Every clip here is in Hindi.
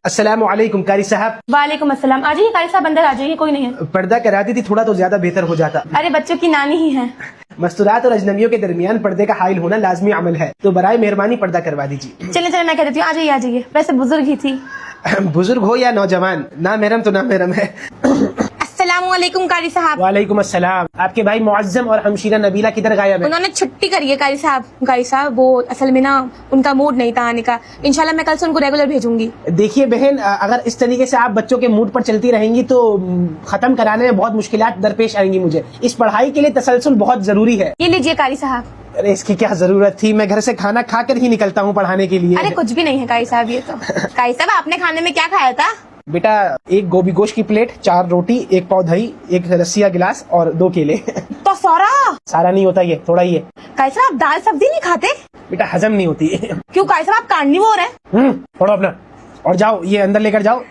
अस्सलाम वालेकुम कारी साहब। वालेकुम अस्सलाम। आ जाइए कारी साहब, अंदर आ जाइए, कोई नहीं है। पर्दा करा दी थी, थोड़ा तो ज्यादा बेहतर हो जाता। अरे बच्चों की नानी ही है। मस्तूरात और अजनबियों के दरमियान पर्दे का हाइल होना लाजमी अमल है, तो बराए मेहरबानी पर्दा करवा दीजिए। चले चले, मैं कह देती हूँ, आ जाइए आ जाइए। वैसे बुजुर्ग ही थी। बुजुर्ग हो या नौजवान, ना महरम तो ना महरम है। अस्सलामुअलैकुम कारी साहब। वालेकुम अस्सलाम। आपके भाई मुअज्जम और हमशीरा नबीला किधर गायब है? उन्होंने छुट्टी करी है कारी साहब। कारी साहब वो असल में ना उनका मूड नहीं था आने का। इंशाल्लाह मैं कल से उनको रेगुलर भेजूंगी। देखिए बहन, अगर इस तरीके से आप बच्चों के मूड पर चलती रहेंगी तो खत्म कराने में बहुत मुश्किलात दरपेश आएंगी मुझे। इस पढ़ाई के लिए तसलसल बहुत जरूरी है। ये लीजिए कारी साहब। अरे इसकी क्या जरूरत थी, मैं घर से खाना खाकर ही निकलता हूँ पढ़ाने के लिए। अरे कुछ भी नहीं है कारी साहब ये तो। कारी साहब आपने खाने में क्या खाया था? बेटा एक गोभी गोश्त की प्लेट, 4 रोटी, 1 पाव दही, 1 रस्सिया गिलास और 2 केले। तो सारा नहीं होता, ये थोड़ा ही है। कारी साहब आप दाल सब्जी नहीं खाते? बेटा हजम नहीं होती। क्यों कारी साहब, आप कार्निवोर हैं? थोड़ा अपना और जाओ, ये अंदर लेकर जाओ।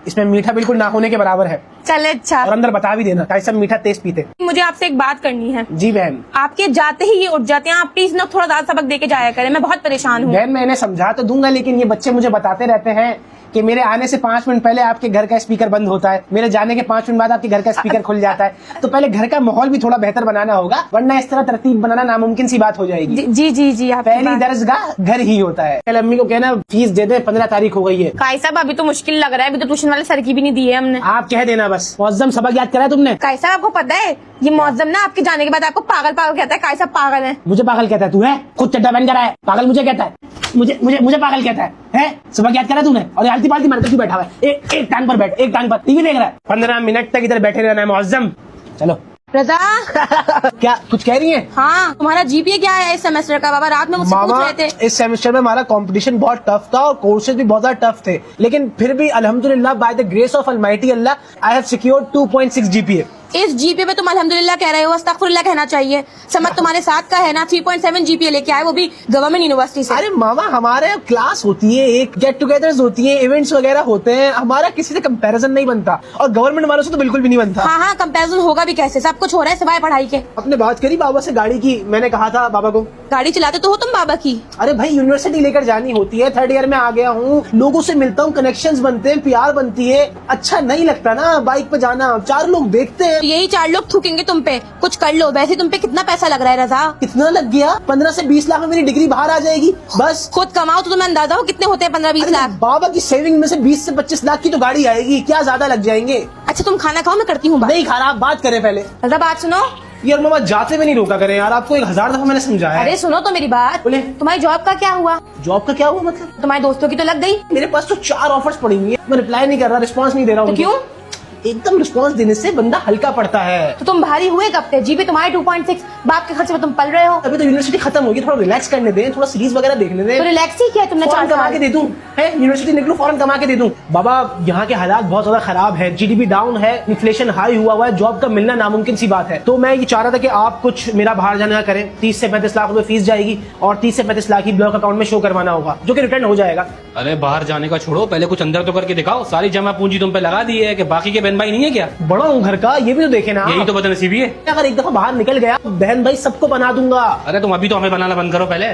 इसमें मीठा बिल्कुल ना होने के बराबर है। चले अच्छा। और अंदर बता भी देना, ताकि सब मीठा तेज पीते। मुझे आपसे एक बात करनी है। जी बहन। आपके जाते ही ये उठ जाते हैं, आप प्लीज ना थोड़ा ज्यादा सबक दे के जाया करें, मैं बहुत परेशान हूँ। बहन मैं इन्हें समझा तो दूंगा, लेकिन ये बच्चे मुझे बताते रहते हैं कि मेरे आने से 5 मिनट पहले आपके घर का स्पीकर बंद होता है, मेरे जाने के 5 मिनट बाद आपके घर का स्पीकर खुल जाता है। तो पहले घर का माहौल भी थोड़ा बेहतर बनाना होगा, वरना इस तरह तरतीब बनाना नामुमकिन सी बात हो जाएगी। जी जी जी आप पहली दरसगाह घर ही होता है। कल अम्मी को कहना फीस दे दे, 15 तारीख हो गई है। काई साहब अभी तो मुश्किल लग रहा है, अभी तो ट्यूशन वाले सर की भी नहीं दी है हमने। आप कह देना बस। मुअज्जम सबक याद करा तुमने? काई साहब आपको पता है ये मुअज्जम ना आपके जाने के बाद आपको पागल पागल कहता है। काई साहब पागल है। मुझे पागल कहता है? तू है खुद चड्डा पहन कर आया, पागल मुझे कहता है? मुझे पागल कहता है? सबक याद करा तूने? और आलती पालती मारकर क्यों बैठा हुआ है? एक टांग पर बैठ, एक टांग पर टीवी देख रहा है। 15 मिनट तक इधर बैठे रहना है मुअज्जम। चलो रजा। क्या कुछ कह रही है? हाँ तुम्हारा जीपीए क्या है इस सेमेस्टर का? बाबा रात में मुझसे पूछ रहे थे। इस सेमेस्टर में हमारा कंपटीशन बहुत टफ था और कोर्सेज भी बहुत ज्यादा टफ थे, लेकिन फिर भी अल्हम्दुलिल्लाह by the grace of Almighty Allah I have secured 2.6 GPA. इस जीपीए पे तुम अल्हम्दुलिल्लाह कह रहे हो, अस्तगफुरुल्लाह कहना चाहिए। समझ तुम्हारे साथ का है ना, 3.7 जीपीए लेके आए, वो भी गवर्नमेंट यूनिवर्सिटी से। अरे मामा हमारे क्लास होती है, एक गेट टुगेदर्स होती है, इवेंट्स वगैरह होते हैं, हमारा किसी से कंपैरिजन नहीं बनता और गवर्नमेंट वालों से तो बिल्कुल भी नहीं बनता। हाँ कंपैरिजन होगा भी कैसे, सब कुछ हो रहा है सिवाय पढ़ाई के। आपने बात करी बाबा से गाड़ी की? मैंने कहा था बाबा को। गाड़ी चलाते तो हो तुम बाबा की? अरे भाई यूनिवर्सिटी लेकर जानी होती है, 3rd ईयर में आ गया हूँ, लोगों से मिलता हूँ, कनेक्शंस बनते हैं, प्यार बनती है। अच्छा नहीं लगता ना बाइक पे जाना, 4 लोग देखते हैं। यही 4 लोग थूकेंगे तुम पे, कुछ कर लो। वैसे तुम पे कितना पैसा लग रहा है रजा? कितना लग गया? 15 से 20 लाख में मेरी डिग्री बाहर आ जाएगी बस। खुद कमाओ तो तुम्हें अंदाजा हो कितने होते हैं 15-20 लाख। बाबा की सेविंग में से 20 से 25 लाख की तो गाड़ी आएगी, क्या ज्यादा लग जाएंगे? अच्छा तुम खाना खाओ, मैं करती हूँ बात। नहीं खा रहा, आप बात करें पहले। रजा बात सुनो यार मामा जाते में नहीं रोका करें यार, आपको 1000 दफा मैंने समझाया। अरे सुनो तो मेरी बात। बोले। तुम्हारी जॉब का क्या हुआ? जॉब का क्या हुआ मतलब? तुम्हारे दोस्तों की तो लग गई। मेरे पास तो 4 ऑफर्स पड़ी हुई है, मैं रिप्लाई नहीं कर रहा, रिस्पॉन्स नहीं दे रहा हूँ। तो क्यों? एकदम रिस्पॉन्स देने से बंदा हल्का पड़ता है। तो तुम भारी हुए कब थे? जीपी तुम्हारे 2.6, बाप के खर्चे में तुम पल रहे हो। अभी तो यूनिवर्सिटी खत्म होगी, थोड़ा रिलैक्स करने दें, थोड़ा सीरीज वगैरह देखने दें। तो रिलैक्स ही किया तुमने? फौरन 4 कमा के दे दूं? है यूनिवर्सिटी निकलूं फौरन कमा के दे दूं? बाबा यहाँ के हालात बहुत ज्यादा खराब है, जीडीपी डाउन है, इन्फ्लेशन हाई हुआ है, जॉब का मिलना नामुमकिन सी बात है। तो मैं ये चाह रहा था कि आप कुछ मेरा बाहर जाना करें। 30 से 35 लाख रुपए फीस जाएगी और 30 से 35 लाख ही ब्लॉक अकाउंट में शो करवाना होगा, जो कि रिटर्न हो जाएगा। अरे बाहर जाने का छोड़ो, पहले कुछ अंदर तो करके दिखाओ। सारी जमा पूंजी तुम पे लगा दी है कि बाकी के बहन भाई नहीं है क्या? बड़ा हूँ घर का, ये भी तो देखे ना। यही तो बदनसीबी है। अगर एक दफा बाहर निकल गया बहन भाई सबको बना दूंगा। अरे तुम अभी तो हमें बनाना बंद करो पहले।